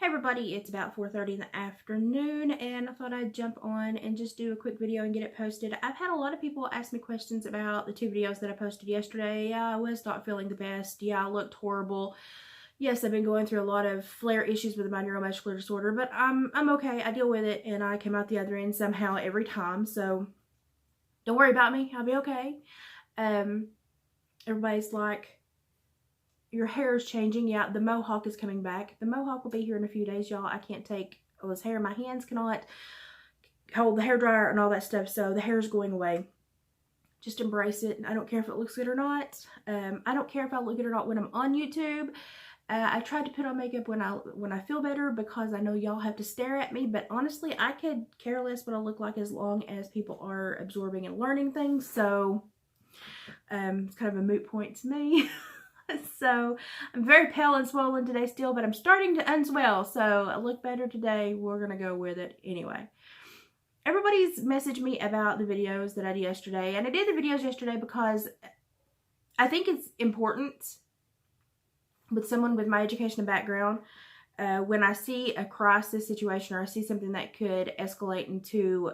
Hey everybody, it's about 4:30 in the afternoon and I thought I'd jump on and just do a quick video and get it posted. I've had a lot of people ask me questions about the two videos that I posted yesterday. Yeah, I was not feeling the best. Yeah, I looked horrible. Yes, I've been going through a lot of flare issues with my neuromuscular disorder, but I'm okay. I deal with it and I come out the other end somehow every time. So don't worry about me. I'll be okay. Everybody's like, your hair is changing. Yeah, the mohawk is coming back. The mohawk will be here in a few days, y'all. I can't take all this hair. My hands cannot hold the hair dryer and all that stuff, so the hair is going away. Just embrace it. I don't care if it looks good or not. I don't care if I look good or not when I'm on YouTube. I tried to put on makeup when I feel better because I know y'all have to stare at me, but honestly, I could care less what I look like as long as people are absorbing and learning things, so it's kind of a moot point to me. So I'm very pale and swollen today still, but I'm starting to unswell, so I look better today. We're gonna go with it anyway. Everybody's messaged me about the videos that I did yesterday, and I did the videos yesterday because I think it's important with someone with my education and background, when I see a crisis situation or I see something that could escalate into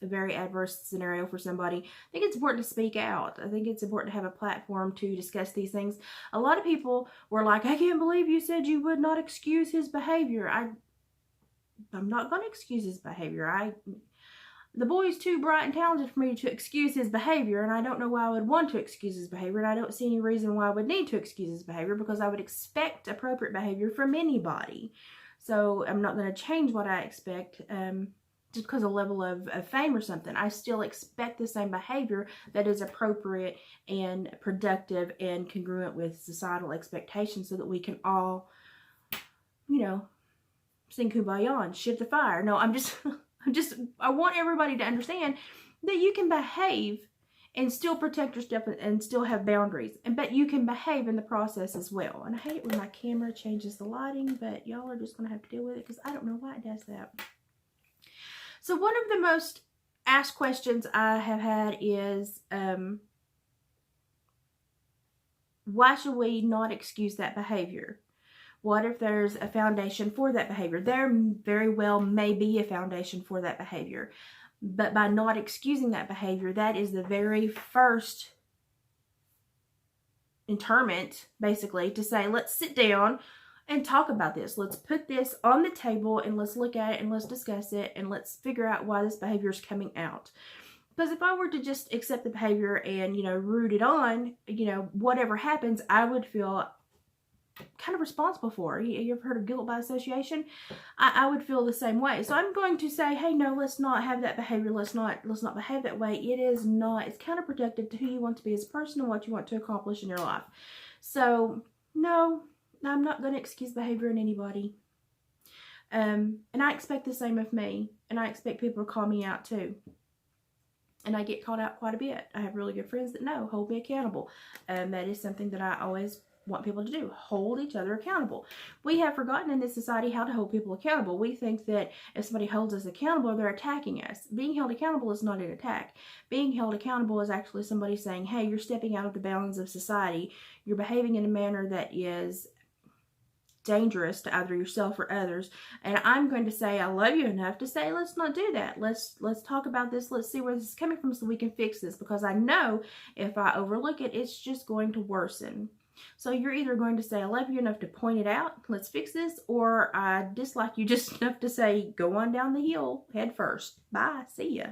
a very adverse scenario for somebody, I think it's important to speak out. I think it's important to have a platform to discuss these things. A lot of people were like, I can't believe you said you would not excuse his behavior. I'm not going to excuse his behavior. The boy's too bright and talented for me to excuse his behavior, and I don't know why I would want to excuse his behavior, and I don't see any reason why I would need to excuse his behavior because I would expect appropriate behavior from anybody. So I'm not going to change what I expect just because of level of fame or something. I still expect the same behavior that is appropriate and productive and congruent with societal expectations so that we can all, you know, sing Kumbaya and shit the fire. No, I want everybody to understand that you can behave and still protect your stuff and still have boundaries. But you can behave in the process as well. And I hate it when my camera changes the lighting, but y'all are just going to have to deal with it because I don't know why it does that. So one of the most asked questions I have had is, why should we not excuse that behavior? What if there's a foundation for that behavior? There very well may be a foundation for that behavior. But by not excusing that behavior, that is the very first interment, basically, to say, let's sit down and talk about this. Let's put this on the table and let's look at it and let's discuss it and let's figure out why this behavior is coming out. Because if I were to just accept the behavior and, root it on, whatever happens, I would feel kind of responsible for. You ever heard of guilt by association? I would feel the same way. So I'm going to say, hey, no, let's not have that behavior. Let's not behave that way. It's counterproductive to who you want to be as a person and what you want to accomplish in your life. So no, I'm not going to excuse behavior in anybody. And I expect the same of me. And I expect people to call me out too. And I get called out quite a bit. I have really good friends that know, hold me accountable. That is something that I always want people to do, hold each other accountable. We have forgotten in this society how to hold people accountable. We think that if somebody holds us accountable, they're attacking us. Being held accountable is not an attack. Being held accountable is actually somebody saying, hey, you're stepping out of the bounds of society. You're behaving in a manner that is dangerous to either yourself or others, and I'm going to say I love you enough to say let's not do that. Let's talk about this. Let's see where this is coming from so we can fix this, because I know if I overlook it, it's just going to worsen. So you're either going to say I love you enough to point it out, let's fix this, or I dislike you just enough to say go on down the hill head first, bye, see ya.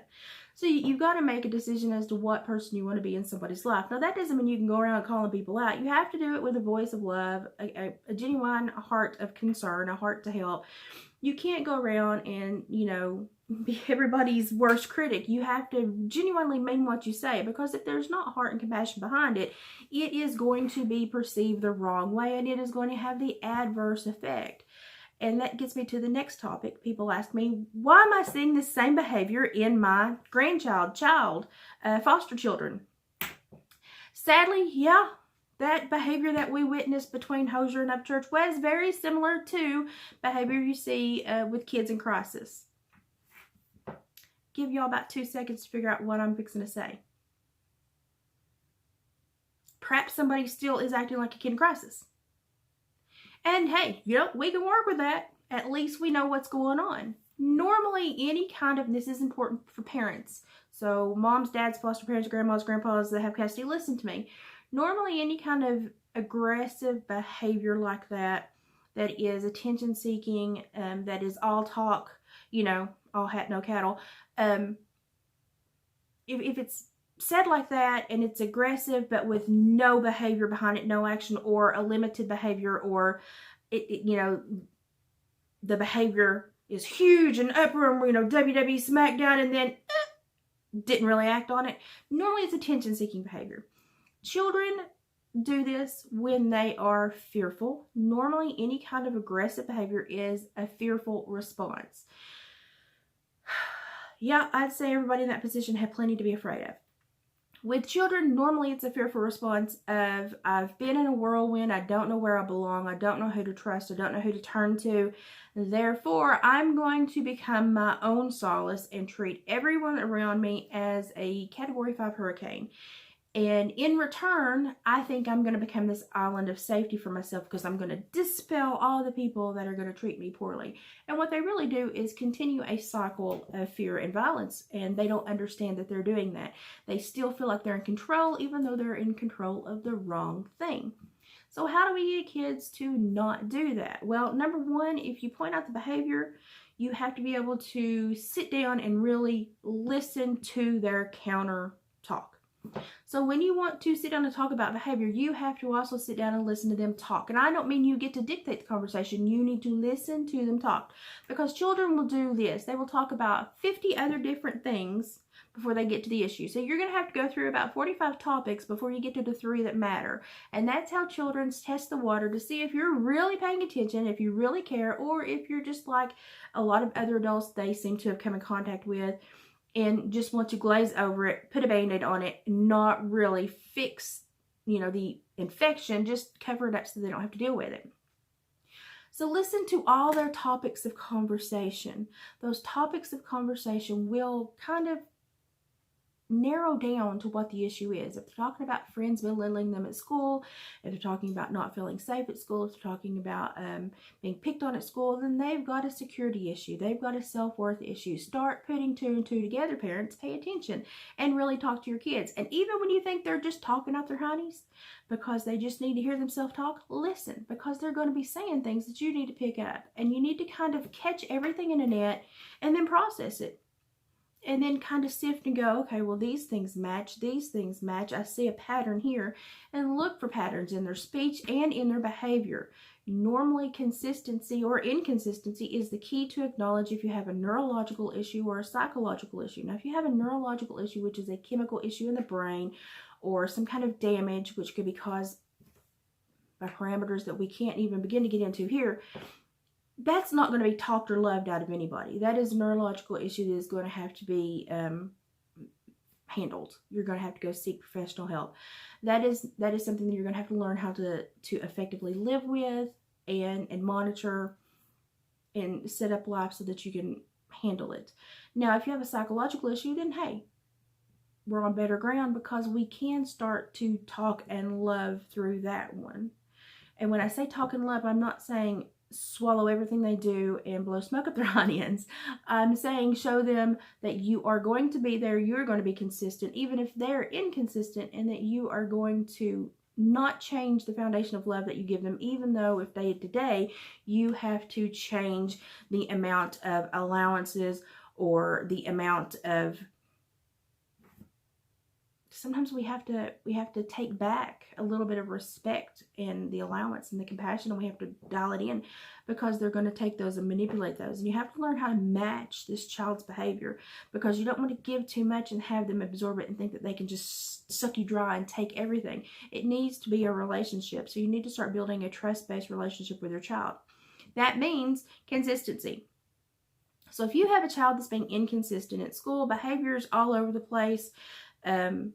So you've got to make a decision as to what person you want to be in somebody's life. Now, that doesn't mean you can go around calling people out. You have to do it with a voice of love, a genuine heart of concern, a heart to help. You can't go around and, be everybody's worst critic. You have to genuinely mean what you say, because if there's not heart and compassion behind it, it is going to be perceived the wrong way, and it is going to have the adverse effect. And that gets me to the next topic. People ask me, why am I seeing this same behavior in my foster children? Sadly, yeah, that behavior that we witnessed between Hosier and Upchurch was very similar to behavior you see with kids in crisis. Give y'all about 2 seconds to figure out what I'm fixing to say. Perhaps somebody still is acting like a kid in crisis. And hey, we can work with that. At least we know what's going on. Normally, any kind of, this is important for parents. So moms, dads, foster parents, grandmas, grandpas that have custody, listen to me. Normally, any kind of aggressive behavior like that is attention seeking, that is all talk, all hat, no cattle. If it's said like that and it's aggressive but with no behavior behind it, no action, or a limited behavior, or the behavior is huge and upper, WWE SmackDown, and then didn't really act on it. Normally it's attention seeking behavior. Children do this when they are fearful. Normally any kind of aggressive behavior is a fearful response. Yeah, I'd say everybody in that position had plenty to be afraid of. With children, normally it's a fearful response of, I've been in a whirlwind, I don't know where I belong, I don't know who to trust, I don't know who to turn to. Therefore, I'm going to become my own solace and treat everyone around me as a Category 5 hurricane. And in return, I think I'm going to become this island of safety for myself because I'm going to dispel all the people that are going to treat me poorly. And what they really do is continue a cycle of fear and violence, and they don't understand that they're doing that. They still feel like they're in control, even though they're in control of the wrong thing. So how do we get kids to not do that? Well, number one, if you point out the behavior, you have to be able to sit down and really listen to their counter talk. So when you want to sit down and talk about behavior, you have to also sit down and listen to them talk. And I don't mean you get to dictate the conversation. You need to listen to them talk. Because children will do this. They will talk about 50 other different things before they get to the issue. So you're going to have to go through about 45 topics before you get to the 3 that matter. And that's how children test the water to see if you're really paying attention, if you really care, or if you're just like a lot of other adults they seem to have come in contact with, and just want to glaze over it, put a Band-Aid on it, not really fix, the infection, just cover it up so they don't have to deal with it. So listen to all their topics of conversation. Those topics of conversation will kind of narrow down to what the issue is. If they're talking about friends belittling them at school, if they're talking about not feeling safe at school, if they're talking about being picked on at school, then they've got a security issue. They've got a self-worth issue. Start putting 2 and 2 together, parents. Pay attention and really talk to your kids. And even when you think they're just talking out their honeys because they just need to hear themselves talk, listen, because they're going to be saying things that you need to pick up. And you need to kind of catch everything in a net and then process it. And then kind of sift and go, okay, well, these things match, I see a pattern here, and look for patterns in their speech and in their behavior. Normally, consistency or inconsistency is the key to acknowledge if you have a neurological issue or a psychological issue. Now, if you have a neurological issue, which is a chemical issue in the brain, or some kind of damage, which could be caused by parameters that we can't even begin to get into here, that's not going to be talked or loved out of anybody. That is a neurological issue that is going to have to be handled. You're going to have to go seek professional help. That is something that you're going to have to learn how to effectively live with and monitor and set up life so that you can handle it. Now, if you have a psychological issue, then hey, we're on better ground because we can start to talk and love through that one. And when I say talk and love, I'm not saying swallow everything they do and blow smoke up their onions. I'm saying show them that you are going to be there, you're going to be consistent, even if they're inconsistent, and that you are going to not change the foundation of love that you give them, even though if they today you have to change the amount of allowances or the amount of, sometimes we have to take back a little bit of respect and the allowance and the compassion, and we have to dial it in because they're going to take those and manipulate those. And you have to learn how to match this child's behavior, because you don't want to give too much and have them absorb it and think that they can just suck you dry and take everything. It needs to be a relationship. So you need to start building a trust-based relationship with your child. That means consistency. So if you have a child that's being inconsistent at school, behaviors all over the place, and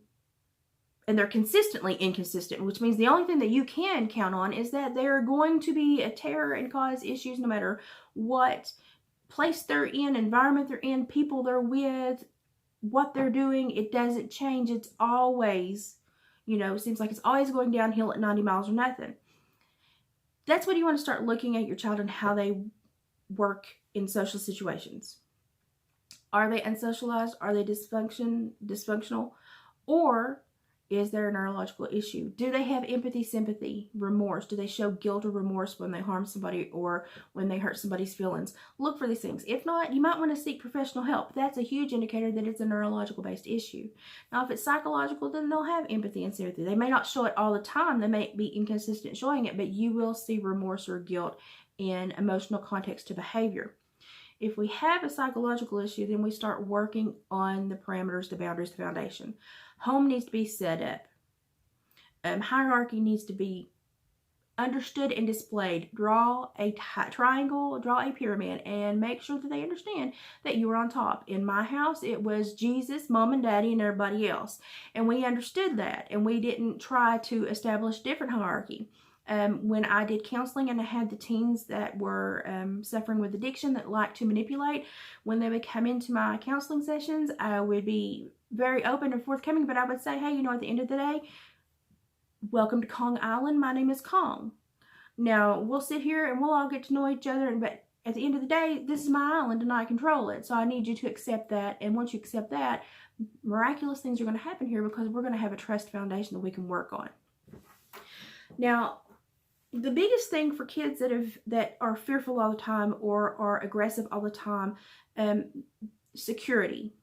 they're consistently inconsistent, which means the only thing that you can count on is that they're going to be a terror and cause issues no matter what place they're in, environment they're in, people they're with, what they're doing. It doesn't change. It's always, it seems like it's always going downhill at 90 miles or nothing. That's when you want to start looking at your child and how they work in social situations. Are they unsocialized? Are they dysfunctional? Or is there a neurological issue? Do they have empathy, sympathy, remorse? Do they show guilt or remorse when they harm somebody or when they hurt somebody's feelings? Look for these things. If not, you might want to seek professional help. That's a huge indicator that it's a neurological based issue. Now, if it's psychological, then they'll have empathy and sympathy. They may not show it all the time. They may be inconsistent showing it, but you will see remorse or guilt in emotional context to behavior. If we have a psychological issue, then we start working on the parameters, the boundaries, the foundation. Home needs to be set up. Hierarchy needs to be understood and displayed. Draw a triangle, draw a pyramid, and make sure that they understand that you are on top. In my house, it was Jesus, Mom and Daddy, and everybody else. And we understood that, and we didn't try to establish different hierarchy. When I did counseling and I had the teens that were suffering with addiction that like to manipulate, when they would come into my counseling sessions, I would be very open and forthcoming, but I would say, hey, at the end of the day, welcome to Kong Island. My name is Kong. Now, we'll sit here and we'll all get to know each other, but at the end of the day, this is my island and I control it. So I need you to accept that. And once you accept that, miraculous things are going to happen here because we're going to have a trust foundation that we can work on. Now, the biggest thing for kids that are fearful all the time or are aggressive all the time, security.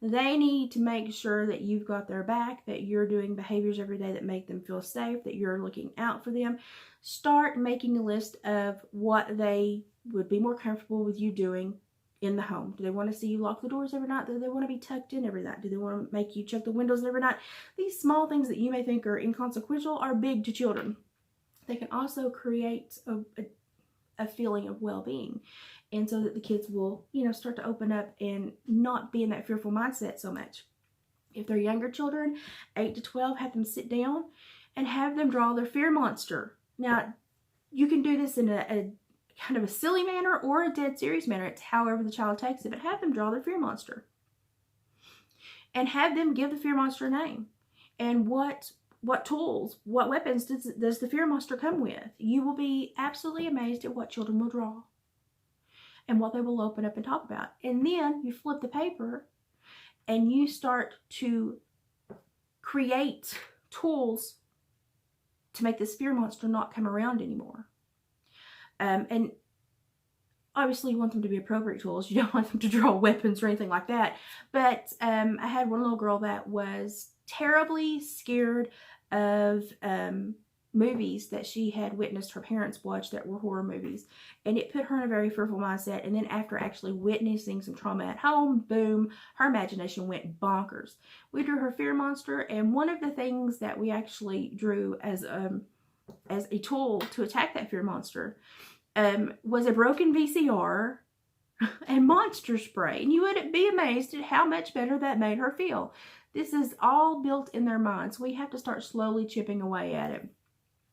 They need to make sure that you've got their back, that you're doing behaviors every day that make them feel safe, that you're looking out for them. Start making a list of what they would be more comfortable with you doing in the home. Do they want to see you lock the doors every night? Do they want to be tucked in every night? Do they want to make you check the windows every night? These small things that you may think are inconsequential are big to children. They can also create a feeling of well-being, and so that the kids will, start to open up and not be in that fearful mindset so much. If they're younger children, 8 to 12, have them sit down and have them draw their fear monster. Now, you can do this in a kind of a silly manner or a dead serious manner. It's however the child takes it, but have them draw their fear monster. And have them give the fear monster a name. And what tools, what weapons does the fear monster come with? You will be absolutely amazed at what children will draw and what they will open up and talk about. And then you flip the paper and you start to create tools to make this fear monster not come around anymore. And obviously you want them to be appropriate tools. You don't want them to draw weapons or anything like that. But I had one little girl that was terribly scared of movies that she had witnessed her parents watch that were horror movies. And it put her in a very fearful mindset. And then after actually witnessing some trauma at home, boom, her imagination went bonkers. We drew her fear monster. And one of the things that we actually drew as a tool to attack that fear monster was a broken VCR and monster spray. And you would be amazed at how much better that made her feel. This is all built in their minds. We have to start slowly chipping away at it.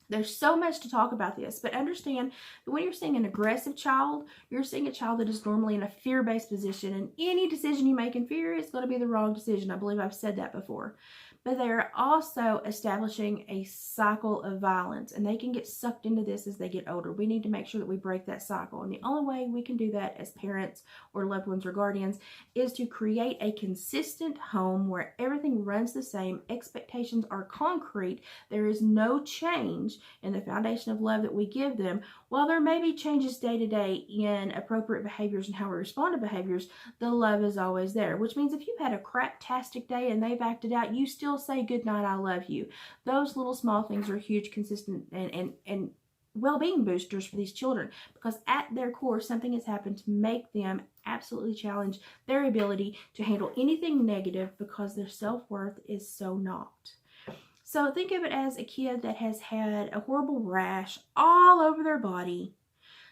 There's so much to talk about this, but understand that when you're seeing an aggressive child, you're seeing a child that is normally in a fear-based position, and any decision you make in fear is going to be the wrong decision. I believe I've said that before. But they are also establishing a cycle of violence, and they can get sucked into this as they get older. We need to make sure that we break that cycle, and the only way we can do that as parents or loved ones or guardians is to create a consistent home where everything runs the same, expectations are concrete, there is no change in the foundation of love that we give them. While there may be changes day to day in appropriate behaviors and how we respond to behaviors, the love is always there, which means if you've had a craptastic day and they've acted out, you still say good night, I love you. Those little small things are huge, consistent, and well-being boosters for these children, because at their core, something has happened to make them absolutely challenge their ability to handle anything negative because their self-worth is so knocked. So think of it as a kid that has had a horrible rash all over their body.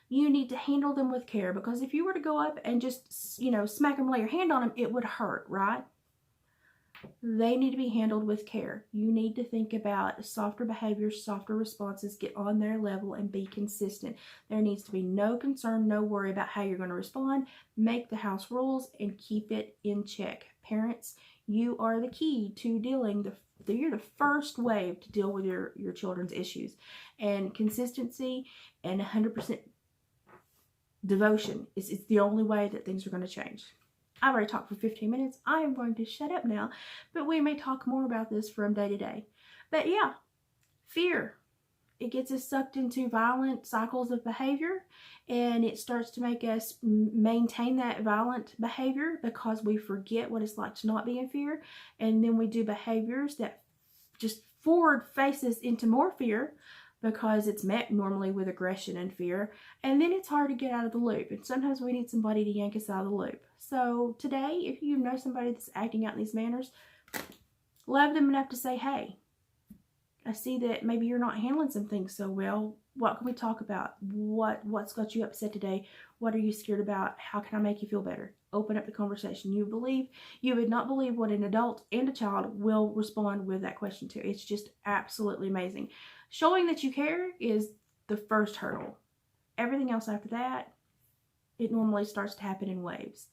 You need to handle them with care, because if you were to go up and just, smack them, lay your hand on them, it would hurt, right? They need to be handled with care. You need to think about softer behaviors, softer responses, get on their level and be consistent. There needs to be no concern, no worry about how you're going to respond. Make the house rules and keep it in check. Parents, you are the key to dealing You're the first wave to deal with your children's issues. And consistency and 100% devotion is the only way that things are going to change. I've already talked for 15 minutes. I am going to shut up now, but we may talk more about this from day to day. But yeah, fear. It gets us sucked into violent cycles of behavior, and it starts to make us maintain that violent behavior because we forget what it's like to not be in fear. And then we do behaviors that just forward faces into more fear because it's met normally with aggression and fear. And then it's hard to get out of the loop. And sometimes we need somebody to yank us out of the loop. So today, if you know somebody that's acting out in these manners, love them enough to say, hey, I see that maybe you're not handling some things so well. What can we talk about? What's got you upset today? What are you scared about? How can I make you feel better? Open up the conversation. You would not believe what an adult and a child will respond with that question to. It's just absolutely amazing. Showing that you care is the first hurdle. Everything else after that, it normally starts to happen in waves.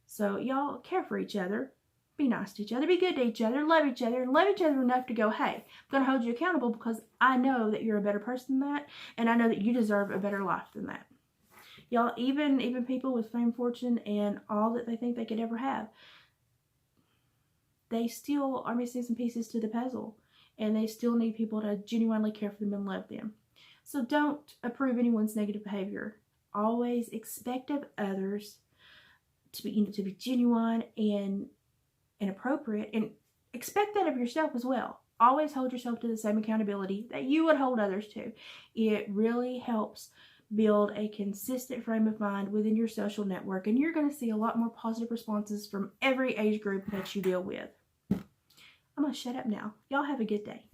So y'all care for each other. Be nice to each other, be good to each other, and love each other enough to go, hey, I'm going to hold you accountable because I know that you're a better person than that, and I know that you deserve a better life than that. Y'all, even people with fame, fortune, and all that they think they could ever have, they still are missing some pieces to the puzzle, and they still need people to genuinely care for them and love them. So don't approve anyone's negative behavior. Always expect of others to be genuine and appropriate, and expect that of yourself as well. Always hold yourself to the same accountability that you would hold others to. It really helps build a consistent frame of mind within your social network, and you're going to see a lot more positive responses from every age group that you deal with. I'm going to shut up now. Y'all have a good day.